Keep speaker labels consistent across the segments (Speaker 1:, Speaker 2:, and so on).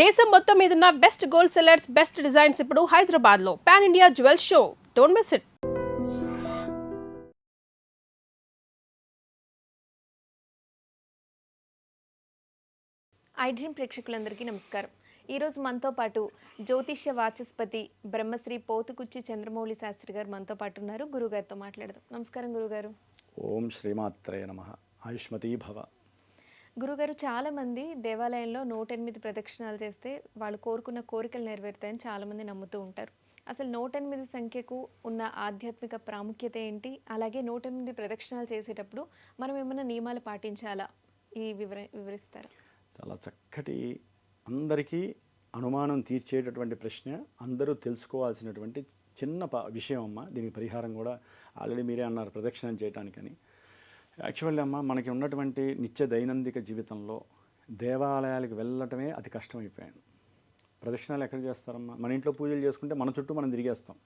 Speaker 1: దేశం మొత్తం మీదున్న best gold sellers, best designs ఇప్పుడు హైదరాబాద్ లో pan India jewel show. Don't miss it.
Speaker 2: I dream ప్రేక్షకులందరికీ నమస్కారం. ఈరోజు మనతో పాటు జ్యోతిష్య వాచస్పతి బ్రహ్మశ్రీ పోతుకుచ్చి చంద్రమౌళి శాస్త్రి గారు మనతో పాటు ఉన్నారు. గురుగారితో మాట్లాడదాం. నమస్కారం గురుగారు.
Speaker 3: ఓం శ్రీమాత్రే నమః. ఆయుష్మతీ భవ.
Speaker 2: గురుగారు, చాలామంది దేవాలయంలో 108 ప్రదక్షిణాలు చేస్తే వాళ్ళు కోరుకున్న కోరికలు నెరవేరుతాయని చాలామంది నమ్ముతూ ఉంటారు. అసలు 108 సంఖ్యకు ఉన్న ఆధ్యాత్మిక ప్రాముఖ్యత ఏంటి? అలాగే 108 ప్రదక్షిణాలు చేసేటప్పుడు మనం ఏమైనా నియమాలు పాటించాలా? ఈ వివరిస్తారా?
Speaker 3: చాలా చక్కటి, అందరికీ అనుమానం తీర్చేటటువంటి ప్రశ్న, అందరూ తెలుసుకోవాల్సినటువంటి చిన్న విషయం అమ్మ. దీనికి పరిహారం కూడా ఆల్రెడీ మీరే అన్నారు, ప్రదక్షిణం చేయడానికని. యాక్చువల్లీ అమ్మ, మనకి ఉన్నటువంటి నిత్య దైనందిక జీవితంలో దేవాలయాలకు వెళ్ళటమే అతి కష్టమైపోయాను. ప్రదక్షిణాలు ఎక్కడ చేస్తారమ్మా? మన ఇంట్లో పూజలు చేసుకుంటే మన చుట్టూ మనం తిరిగేస్తాం.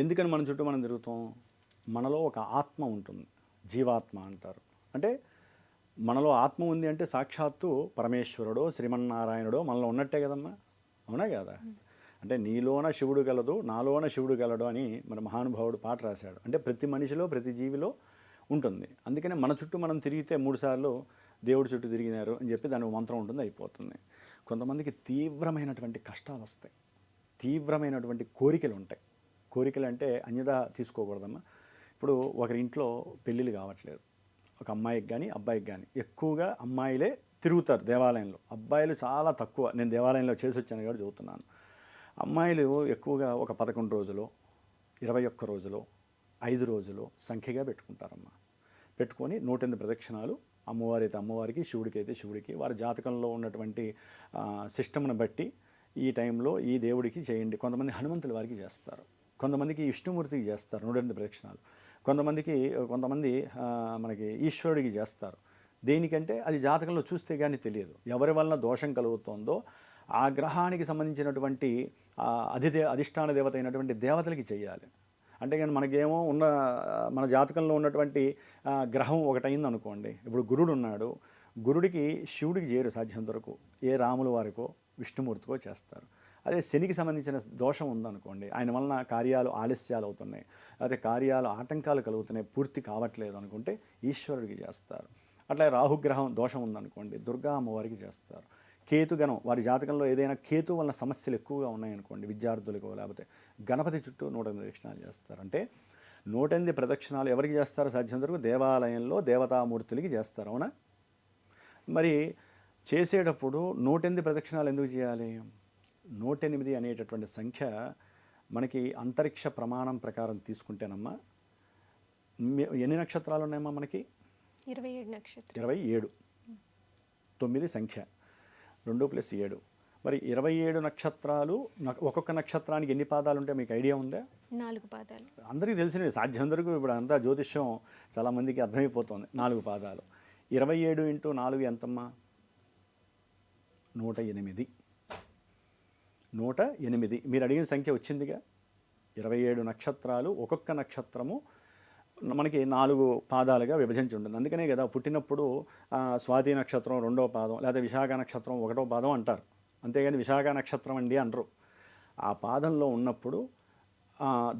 Speaker 3: ఎందుకని మన చుట్టూ మనం తిరుగుతాం? మనలో ఒక ఆత్మ ఉంటుంది, జీవాత్మ అంటారు. అంటే మనలో ఆత్మ ఉంది అంటే సాక్షాత్తు పరమేశ్వరుడో శ్రీమన్నారాయణుడో మనలో ఉన్నట్టే కదమ్మా, అవునా కదా? అంటే నీలోన శివుడు గలదు, నాలోన శివుడు గలడు అని మన మహానుభావుడు పాట రాశాడు. అంటే ప్రతి మనిషిలో, ప్రతి జీవిలో ఉంటుంది. అందుకనే మన చుట్టూ మనం తిరిగితే 3 సార్లు దేవుడి చుట్టూ తిరిగినారు అని చెప్పి దానికి మంత్రం ఉంటుంది, అయిపోతుంది. కొంతమందికి తీవ్రమైనటువంటి కష్టాలు వస్తాయి, తీవ్రమైనటువంటి కోరికలు ఉంటాయి. కోరికలు అంటే అన్యదా తీసుకోకూడదమ్మా. ఇప్పుడు ఒకరి ఇంట్లో పెళ్ళిళ్ళు కావట్లేదు, ఒక అమ్మాయికి కానీ అబ్బాయికి కానీ. ఎక్కువగా అమ్మాయిలే తిరుగుతారు దేవాలయంలో, అబ్బాయిలు చాలా తక్కువ. నేను దేవాలయంలో చేసి వచ్చాను కాబట్టి చదువుతున్నాను. అమ్మాయిలు ఎక్కువగా ఒక 11 రోజులు, 21 రోజులు, 5 రోజులు సంఖ్యగా పెట్టుకుంటారమ్మా. పెట్టుకొని 108 ప్రదక్షిణాలు, అమ్మవారి అయితే అమ్మవారికి, శివుడికి అయితే శివుడికి, వారి జాతకంలో ఉన్నటువంటి సిస్టమ్ను బట్టి ఈ టైంలో ఈ దేవుడికి చేయండి. కొంతమంది హనుమంతుల వారికి చేస్తారు, కొంతమందికి విష్ణుమూర్తికి చేస్తారు 108 ప్రదక్షిణాలు, కొంతమంది మనకి ఈశ్వరుడికి చేస్తారు. దేనికంటే అది జాతకంలో చూస్తే కానీ తెలియదు. ఎవరి వలన దోషం కలుగుతుందో ఆ గ్రహానికి సంబంధించినటువంటి అధిష్టాన దేవత అయినటువంటి దేవతలకి చేయాలి. అంటే కానీ మనకేమో మన జాతకంలో ఉన్నటువంటి గ్రహం ఒకటైంది అనుకోండి. ఇప్పుడు గురుడు ఉన్నాడు, గురుడికి శివుడికి చేయరు సాధ్యంత వరకు. ఏ రాముల వారికో విష్ణుమూర్తికో చేస్తారు. అదే శనికి సంబంధించిన దోషం ఉందనుకోండి, ఆయన వలన కార్యాలు ఆలస్యాలు అవుతున్నాయి, లేకపోతే కార్యాలు ఆటంకాలు కలుగుతున్నాయి, పూర్తి కావట్లేదు అనుకుంటే ఈశ్వరుడికి చేస్తారు. అట్లా రాహుగ్రహం దోషం ఉందనుకోండి, దుర్గా అమ్మవారికి చేస్తారు. కేతుగణం, వారి జాతకంలో ఏదైనా కేతు వలన సమస్యలు ఎక్కువగా ఉన్నాయనుకోండి, విద్యార్థులకు, లేకపోతే గణపతి చుట్టూ 108 ప్రదక్షిణాలు చేస్తారు. అంటే 108 ప్రదక్షిణాలు ఎవరికి చేస్తారు? సాధ్యం వరకు దేవాలయంలో దేవతామూర్తులకి చేస్తారు, అవునా? మరి చేసేటప్పుడు 108 ప్రదక్షిణాలు ఎందుకు చేయాలి? 108 అనేటటువంటి సంఖ్య మనకి అంతరిక్ష ప్రమాణం ప్రకారం తీసుకుంటేనమ్మా, ఎన్ని నక్షత్రాలు ఉన్నాయమ్మా మనకి?
Speaker 2: 27 నక్షత్రాలు.
Speaker 3: 27, 9 సంఖ్య, 2+7. మరి 27 నక్షత్రాలు, ఒక్కొక్క నక్షత్రానికి ఎన్ని పాదాలు ఉంటాయి మీకు ఐడియా ఉందా?
Speaker 2: 4 పాదాలు.
Speaker 3: అందరికీ తెలిసినవి, సాధ్యం వరకు ఇప్పుడు అంతా జ్యోతిష్యం చాలామందికి అర్థమైపోతుంది. 4 పాదాలు. 27 × 4 ఎంతమ్మా? 108. 108 మీరు అడిగిన సంఖ్య వచ్చిందిగా. 27 నక్షత్రాలు, ఒక్కొక్క నక్షత్రము మనకి 4 పాదాలుగా విభజించి ఉంటుంది. అందుకనే కదా పుట్టినప్పుడు స్వాతి నక్షత్రం 2వ పాదం, లేదా విశాఖ నక్షత్రం 1వ పాదం అంటారు. అంతేగాని విశాఖ నక్షత్రం అండి అనరు. ఆ పాదంలో ఉన్నప్పుడు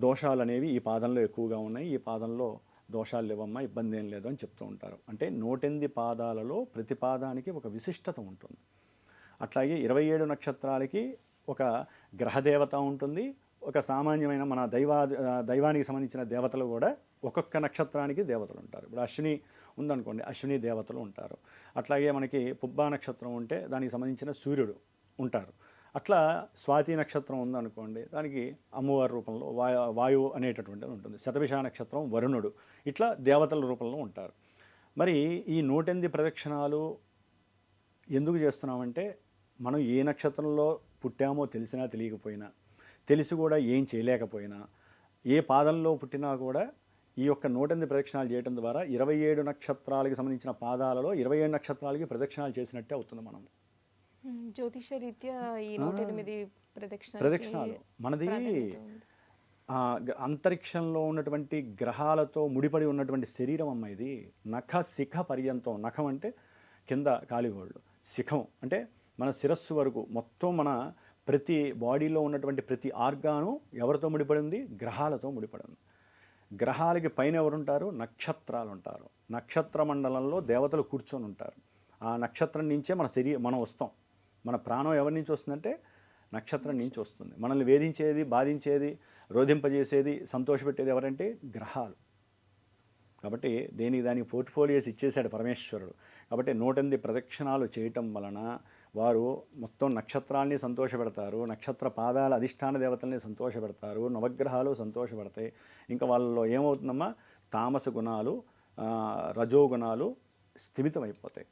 Speaker 3: దోషాలు అనేవి ఈ పాదంలో ఎక్కువగా ఉన్నాయి, ఈ పాదంలో దోషాలు లేవమ్మా, ఇబ్బంది ఏం లేదు అని చెప్తూ ఉంటారు. అంటే 108 పాదాలలో ప్రతి పాదానికి ఒక విశిష్టత ఉంటుంది. అట్లాగే 27 నక్షత్రాలకి ఒక గ్రహదేవత ఉంటుంది, ఒక సామాన్యమైన మన దైవానికి సంబంధించిన దేవతలు కూడా ఒక్కొక్క నక్షత్రానికి దేవతలు ఉంటారు. ఇప్పుడు అశ్విని ఉందనుకోండి, అశ్విని దేవతలు ఉంటారు. అట్లాగే మనకి పుబ్బా నక్షత్రం ఉంటే దానికి సంబంధించిన సూర్యుడు ఉంటారు. అట్లా స్వాతి నక్షత్రం ఉందనుకోండి, దానికి అమ్మవారి రూపంలో వాయువు అనేటటువంటిది ఉంటుంది. శతభిష నక్షత్రం వరుణుడు, ఇట్లా దేవతల రూపంలో ఉంటారు. మరి ఈ 108 ప్రదక్షిణాలు ఎందుకు చేస్తున్నామంటే, మనం ఏ నక్షత్రంలో పుట్టామో తెలిసినా తెలియకపోయినా, తెలిసి కూడా ఏం చేయలేకపోయినా, ఏ పాదంలో పుట్టినా కూడా ఈ యొక్క 108 ప్రదక్షిణాలు చేయడం ద్వారా 27 నక్షత్రాలకు సంబంధించిన పాదాలలో 27 నక్షత్రాలకి ప్రదక్షిణాలు చేసినట్టే అవుతుంది. మనం
Speaker 2: జ్యోతిష రీత్యా ఈ 108
Speaker 3: ప్రదక్షిణాలు మనది అంతరిక్షంలో ఉన్నటువంటి గ్రహాలతో ముడిపడి ఉన్నటువంటి శరీరం అమ్మ. ఇది నఖ శిఖ పర్యంతం. నఖం అంటే కింద కాలిగోళ్ళు, శిఖం అంటే మన శిరస్సు వరకు మొత్తం మన ప్రతి బాడీలో ఉన్నటువంటి ప్రతి ఆర్గాను ఎవరితో ముడిపడి ఉంది? గ్రహాలతో ముడిపడి ఉంది. గ్రహాలకి పైన ఎవరుంటారు? నక్షత్రాలు ఉంటారు. నక్షత్ర మండలంలో దేవతలు కూర్చొని ఉంటారు. ఆ నక్షత్రం నుంచే మనం వస్తాం. మన ప్రాణం ఎవరి నుంచి వస్తుందంటే నక్షత్రం నుంచి వస్తుంది. మనల్ని వేధించేది, బాధించేది, రోధింపజేసేది, సంతోషపెట్టేది ఎవరంటే గ్రహాలు. కాబట్టి దానికి పోర్ట్ఫోలియోస్ ఇచ్చేశాడు పరమేశ్వరుడు. కాబట్టి 108 ప్రదక్షిణాలు చేయటం వలన వారు మొత్తం నక్షత్రాల్ని సంతోషపెడతారు, నక్షత్ర పాదాల అధిష్టాన దేవతల్ని సంతోషపెడతారు, నవగ్రహాలు సంతోషపడతాయి. ఇంకా వాళ్ళలో ఏమవుతుందమ్మా? తామస గుణాలు, రజోగుణాలు స్థిమితమైపోతాయి,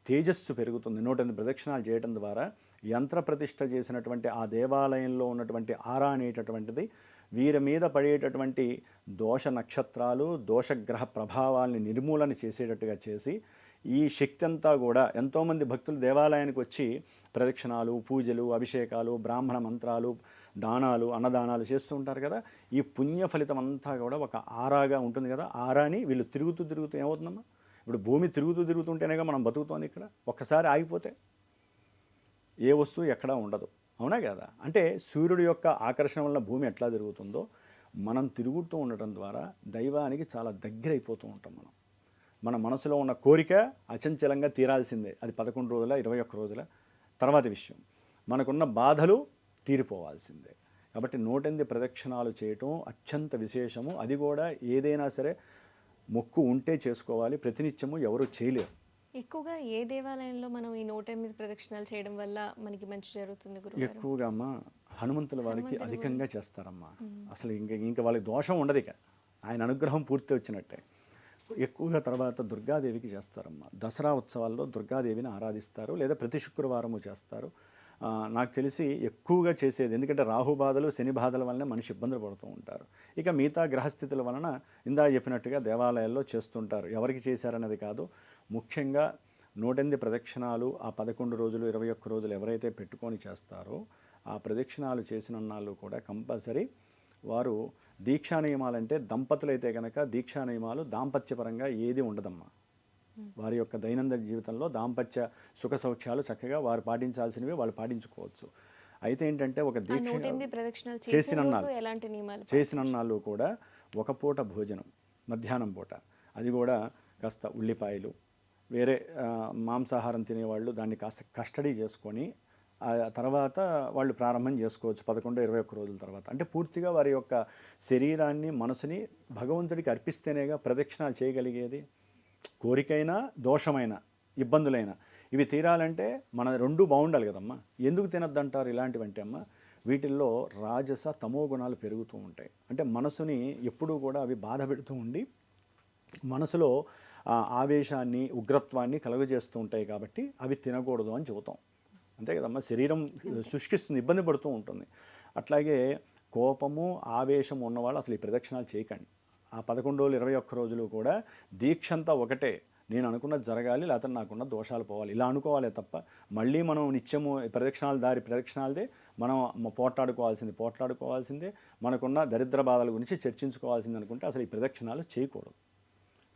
Speaker 3: తేజస్సు పెరుగుతుంది. 108 ప్రదక్షిణాలు చేయడం ద్వారా యంత్ర ప్రతిష్ఠ చేసినటువంటి ఆ దేవాలయంలో ఉన్నటువంటి ఆరా అనేటటువంటిది వీరి మీద పడేటటువంటి దోష నక్షత్రాలు, దోషగ్రహ ప్రభావాల్ని నిర్మూలన చేసేటట్టుగా చేసి ఈ శక్తి అంతా కూడా ఎంతోమంది భక్తులు దేవాలయానికి వచ్చి ప్రదక్షిణాలు, పూజలు, అభిషేకాలు, బ్రాహ్మణ మంత్రాలు, దానాలు, అన్నదానాలు చేస్తూ ఉంటారు కదా. ఈ పుణ్య ఫలితం అంతా కూడా ఒక ఆరాగా ఉంటుంది కదా. ఆరాని వీళ్ళు తిరుగుతూ ఏమవుతుందమ్మా? ఇప్పుడు భూమి తిరుగుతుంటేనేగా మనం బతుకుతోంది. ఇక్కడ ఒక్కసారి ఆగిపోతే ఏ వస్తువు ఎక్కడా ఉండదు, అవునా కదా? అంటే సూర్యుడి యొక్క ఆకర్షణ వల్ల భూమి ఎట్లా తిరుగుతుందో మనం తిరుగుతూ ఉండటం ద్వారా దైవానికి చాలా దగ్గర అయిపోతూ ఉంటాం. మన మనసులో ఉన్న కోరిక అచంచలంగా తీరాల్సిందే. అది 11 రోజుల 21 రోజుల తర్వాత విషయం. మనకున్న బాధలు తీరిపోవాల్సిందే. కాబట్టి 108 ప్రదక్షిణాలు చేయటం అత్యంత విశేషము. అది కూడా ఏదైనా సరే మొక్కు ఉంటే చేసుకోవాలి. ప్రతినిత్యము ఎవరు చేయలేరు.
Speaker 2: ఎక్కువగా ఏ దేవాలయంలో మనం ఈ 108 ప్రదక్షిణాలు చేయడం వల్ల మనకి మంచి జరుగుతుంది గురుగారు?
Speaker 3: ఎక్కువగా అమ్మ హనుమంతుల వారికి అధికంగా చేస్తారమ్మా. అసలు ఇంకా వాళ్ళకి దోషం ఉండదు. ఇక ఆయన అనుగ్రహం పూర్తి వచ్చినట్టే. ఎక్కువగా తర్వాత దుర్గాదేవికి చేస్తారమ్మా. దసరా ఉత్సవాల్లో దుర్గాదేవిని ఆరాధిస్తారు, లేదా ప్రతి శుక్రవారము చేస్తారు. నాకు తెలిసి ఎక్కువగా చేసేది, ఎందుకంటే రాహు బాధలు, శని బాధల వలన మనిషి ఇబ్బందులు పడుతూ ఉంటారు. ఇక మిగతా గ్రహస్థితుల వలన ఇందా చెప్పినట్టుగా దేవాలయాల్లో చేస్తుంటారు. ఎవరికి చేశారన్నది కాదు, ముఖ్యంగా 108 ప్రదక్షిణాలు ఆ 11 రోజులు 21 రోజులు ఎవరైతే పెట్టుకొని చేస్తారో ఆ ప్రదక్షిణాలు చేసిన నాళ్ళు కూడా కంపల్సరీ వారు దీక్షా నియమాలంటే దంపతులైతే కనుక దీక్షా నియమాలు దాంపత్యపరంగా ఏది ఉండదమ్మా. వారి యొక్క దైనందిన జీవితంలో దాంపత్య సుఖ సౌఖ్యాలు చక్కగా వారు పాటించాల్సినవి వాళ్ళు పాటించుకోవచ్చు. అయితే ఏంటంటే ఒక దీక్ష చేసిన నాళ్ళు కూడా ఒక పూట భోజనం, మధ్యాహ్నం పూట, అది కూడా కాస్త ఉల్లిపాయలు, వేరే మాంసాహారం తినేవాళ్ళు దాన్ని కాస్త కస్టడీ చేసుకొని ఆ తర్వాత వాళ్ళు ప్రారంభం చేసుకోవచ్చు 11-21 రోజుల తర్వాత. అంటే పూర్తిగా వారి యొక్క శరీరాన్ని, మనసుని భగవంతుడికి అర్పిస్తేనేగా ప్రదక్షిణాలు చేయగలిగేది. కోరికైనా, దోషమైన, ఇబ్బందులైనా ఇవి తీరాలంటే మన రెండు బాగుండాలి కదమ్మా. ఎందుకు తినద్దంటారు ఇలాంటివంటే అమ్మ, వీటిల్లో రాజస తమో గుణాలు పెరుగుతూ ఉంటాయి. అంటే మనసుని ఎప్పుడూ కూడా అవి బాధ పెడుతూ ఉండి మనసులో ఆవేశాన్ని, ఉగ్రత్వాన్ని కలుగజేస్తూ ఉంటాయి. కాబట్టి అవి తినకూడదు అని చెబుతాం, అంతే కదమ్మా. శరీరం శుష్కిస్తుంది, ఇబ్బంది పడుతూ ఉంటుంది. అట్లాగే కోపము, ఆవేశం ఉన్నవాళ్ళు అసలు ఈ ప్రదక్షిణాలు చేయకండి. ఆ 11 రోజులు 21 రోజులు కూడా దీక్షంతా ఒకటే, నేను అనుకున్నది జరగాలి, లేకపోతే నాకున్న దోషాలు పోవాలి, ఇలా అనుకోవాలే తప్ప మళ్ళీ మనం నిత్యము ప్రదక్షిణాలదే మనం పోట్లాడుకోవాల్సిందే, మనకున్న దరిద్ర బాధల గురించి చర్చించుకోవాల్సింది అనుకుంటే అసలు ఈ ప్రదక్షిణాలు చేయకూడదు.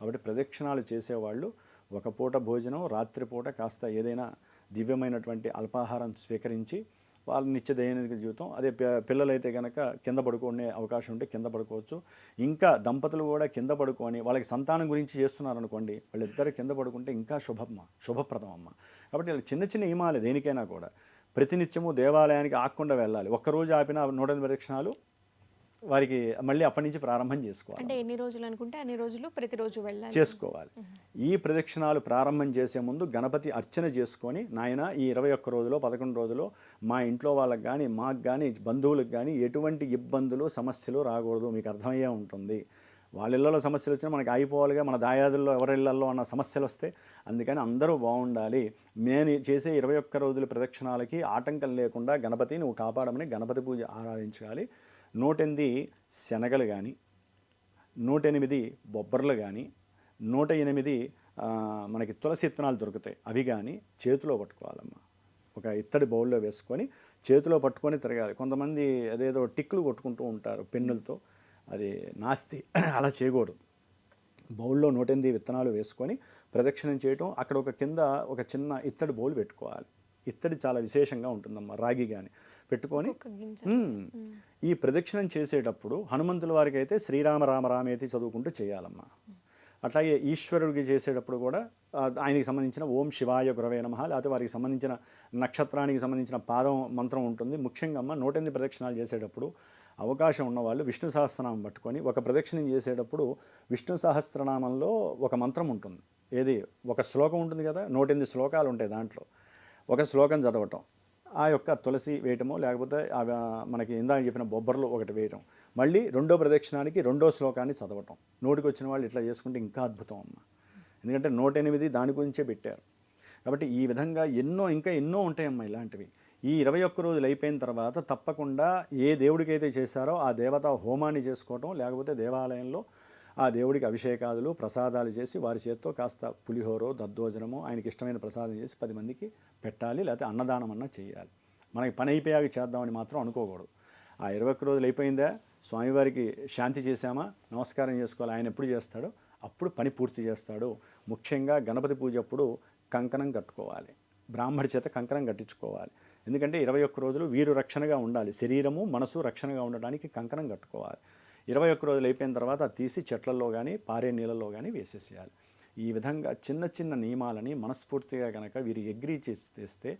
Speaker 3: కాబట్టి ప్రదక్షిణాలు చేసేవాళ్ళు ఒక పూట భోజనం, రాత్రిపూట కాస్త ఏదైనా దివ్యమైనటువంటి అల్పాహారం స్వీకరించి వాళ్ళ నిత్య దైనందిక జీవితం, అదే పిల్లలైతే కనుక కింద పడుకునే అవకాశం ఉంటే కింద పడుకోవచ్చు. ఇంకా దంపతులు కూడా కింద పడుకొని వాళ్ళకి సంతానం గురించి చేస్తున్నారనుకోండి, వాళ్ళిద్దరు కింద పడుకుంటే ఇంకా శుభప్రదం అమ్మ. కాబట్టి చిన్న చిన్న నియమాలు దేనికైనా కూడా ప్రతినిత్యము దేవాలయానికి ఆగకుండా వెళ్ళాలి. ఒక్కరోజు ఆపిన 108 ప్రదక్షిణాలు వారికి మళ్ళీ అప్పటి నుంచి ప్రారంభం చేసుకోవాలి.
Speaker 2: అంటే ఎన్ని రోజులు అనుకుంటే అన్ని రోజులు ప్రతిరోజు వెళ్ళాలి,
Speaker 3: చేసుకోవాలి. ఈ ప్రదక్షిణాలు ప్రారంభం చేసే ముందు గణపతి అర్చన చేసుకొని, నాయన ఈ 21 రోజులో 11 రోజులో మా ఇంట్లో వాళ్ళకి కానీ, మాకు కానీ, బంధువులకు కానీ ఎటువంటి ఇబ్బందులు, సమస్యలు రాకూడదు. మీకు అర్థమయ్యే ఉంటుంది. వాళ్ళ ఇళ్లలో సమస్యలు వచ్చినా మనకి అయిపోవాలిగా, మన దాయాదుల్లో ఎవరి ఇళ్లలో అన్న సమస్యలు వస్తే. అందుకని అందరూ బాగుండాలి. నేను చేసే 21 రోజుల ప్రదక్షిణాలకి ఆటంకం లేకుండా గణపతి నువ్వు కాపాడమని గణపతి పూజ ఆరాధించాలి. 108 శనగలు కానీ, 108 బొబ్బర్లు కానీ, 108 మనకి తులసి ఇత్తనాలు దొరుకుతాయి, అవి కానీ చేతిలో పట్టుకోవాలమ్మా. ఒక ఇత్తడి బౌల్లో వేసుకొని చేతిలో పట్టుకొని తిరగాలి. కొంతమంది అదేదో టిక్లు కొట్టుకుంటూ ఉంటారు పెన్నులతో, అది నాస్తి, అలా చేయకూడదు. బౌల్లో 108 విత్తనాలు వేసుకొని ప్రదక్షిణం చేయటం. అక్కడ కింద ఒక చిన్న ఇత్తడి బౌల్ పెట్టుకోవాలి. ఇత్తడి చాలా విశేషంగా ఉంటుందమ్మా, రాగి కానీ పెట్టుకొని
Speaker 2: ఒక గింజ.
Speaker 3: ఈ ప్రదక్షిణం చేసేటప్పుడు హనుమంతుల వారికి అయితే శ్రీరామ రామ రామేతి చదువుకుంటూ చేయాలమ్మా. అట్లాగే ఈశ్వరుడికి చేసేటప్పుడు కూడా ఆయనకి సంబంధించిన ఓం శివాయ గురవే నమః, లేకపోతే వారికి సంబంధించిన నక్షత్రానికి సంబంధించిన పాదం మంత్రం ఉంటుంది. ముఖ్యంగా అమ్మ 108 ప్రదక్షిణాలు చేసేటప్పుడు అవకాశం ఉన్నవాళ్ళు విష్ణు సహస్రనామం పట్టుకొని ఒక ప్రదక్షిణం చేసేటప్పుడు విష్ణు సహస్రనామంలో ఒక మంత్రం ఉంటుంది. ఏది ఒక శ్లోకం ఉంటుంది కదా, 108 శ్లోకాలు ఉంటాయి, దాంట్లో ఒక శ్లోకం చదవటం, ఆ యొక్క తులసి వేయటమో లేకపోతే మనకి ఇందాక చెప్పిన బొబ్బర్లు ఒకటి వేయటం, మళ్ళీ రెండో ప్రదక్షిణానికి రెండో శ్లోకాన్ని చదవటం. నోటికి వచ్చిన వాళ్ళు ఇట్లా చేసుకుంటే ఇంకా అద్భుతం అమ్మ. ఎందుకంటే 108 దాని గురించే పెట్టారు కాబట్టి ఈ విధంగా ఇంకా ఎన్నో ఉంటాయమ్మా ఇలాంటివి. ఈ 21 రోజులు అయిపోయిన తర్వాత తప్పకుండా ఏ దేవుడికైతే చేశారో ఆ దేవతా హోమాన్ని చేసుకోవటం, లేకపోతే దేవాలయంలో ఆ దేవుడికి అభిషేకాదులు ప్రసాదాలు చేసి వారి చేత్తో కాస్త పులిహోరో దద్దోజనమో ఆయనకి ఇష్టమైన ప్రసాదం చేసి 10 మందికి పెట్టాలి, లేకపోతే అన్నదానం అన్నా చేయాలి. మనకి పని అయిపోయాక చేద్దామని మాత్రం అనుకోకూడదు. ఆ 21 రోజులు అయిపోయిందా, స్వామివారికి శాంతి చేశామా, నమస్కారం చేసుకోవాలి, ఆయన ఎప్పుడు చేస్తాడో అప్పుడు పని పూర్తి చేస్తాడు. ముఖ్యంగా గణపతి పూజ అప్పుడు కంకణం కట్టుకోవాలి, బ్రాహ్మడి చేత కంకణం కట్టించుకోవాలి. ఎందుకంటే 21 రోజులు వీరు రక్షణగా ఉండాలి, శరీరము మనసు రక్షణగా ఉండడానికి కంకణం కట్టుకోవాలి. 21 రోజులు అయిపోయిన తర్వాత అది తీసి చెట్లలో కానీ పారే నీళ్ళల్లో కానీ వేసేసేయాలి. ఈ విధంగా చిన్న చిన్న నియమాలని మనస్ఫూర్తిగా కనుక వీరు అగ్రీ చేస్తే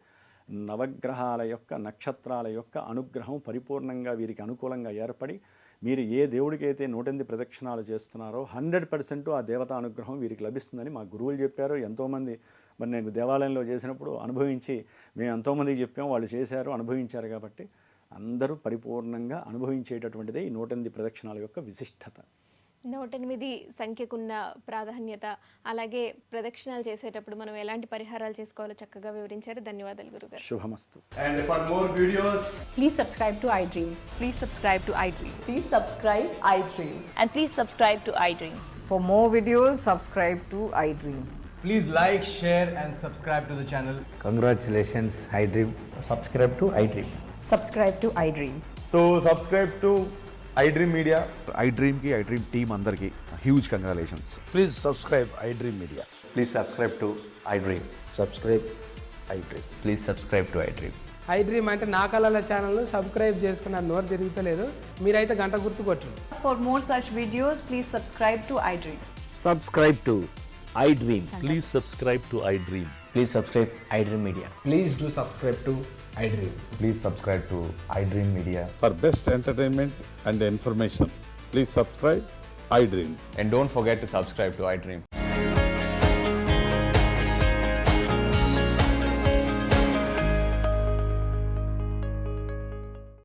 Speaker 3: నవగ్రహాల యొక్క నక్షత్రాల యొక్క అనుగ్రహం పరిపూర్ణంగా వీరికి అనుకూలంగా ఏర్పడి మీరు ఏ దేవుడికైతే 108 ప్రదక్షిణాలు చేస్తున్నారో 100% ఆ దేవతా అనుగ్రహం వీరికి లభిస్తుందని మా గురువులు చెప్పారు. ఎంతోమంది మరి నేను దేవాలయంలో చేసినప్పుడు అనుభవించి మేము ఎంతోమందికి చెప్పాము, వాళ్ళు చేశారు, అనుభవించారు. కాబట్టి అందరూ పరిపూర్ణంగా అనుభవించేటటువంటిదే ఈ 108 ప్రదక్షిణాల యొక్క విశిష్టత.
Speaker 2: 108 సంఖ్యకున్న ప్రాధాన్యత, అలాగే ప్రదక్షిణాలు చేసేటప్పుడు మనం ఎలాంటి పరిహారాలు చేసుకోవాలో చక్కగా వివరించారు. ధన్యవాదాలు గురుగారు.
Speaker 3: శుభమస్తు.
Speaker 4: And for more videos,
Speaker 5: Please subscribe to iDream.
Speaker 6: Please subscribe to iDream.
Speaker 5: Please subscribe iDream.
Speaker 6: And please subscribe to iDream.
Speaker 5: For more videos, subscribe to iDream.
Speaker 4: please like, share, and subscribe to the channel.
Speaker 7: Congratulations, iDream.
Speaker 8: subscribe to iDream.
Speaker 5: Subscribe to iDream.
Speaker 4: So subscribe to iDream Media.
Speaker 9: iDream ki iDream team అందరికి huge congratulations.
Speaker 7: Please subscribe iDream Media.
Speaker 8: Please subscribe to iDream.
Speaker 7: Subscribe iDream.
Speaker 8: Please subscribe to iDream.
Speaker 10: iDream అంటే నా కళల ఛానల్ను subscribe చేసుకున్నారు, నోరు తిరుగుతలేదు, మీరైతే గంట గుర్తు కొట్టండి.
Speaker 5: For more such videos, please subscribe to iDream.
Speaker 8: Subscribe to iDream.
Speaker 11: Please subscribe to iDream.
Speaker 8: Please subscribe iDream Media.
Speaker 4: Please do subscribe to iDream.
Speaker 8: Please subscribe to iDream Media.
Speaker 9: For best entertainment and information, please subscribe iDream.
Speaker 8: And don't forget to subscribe to iDream.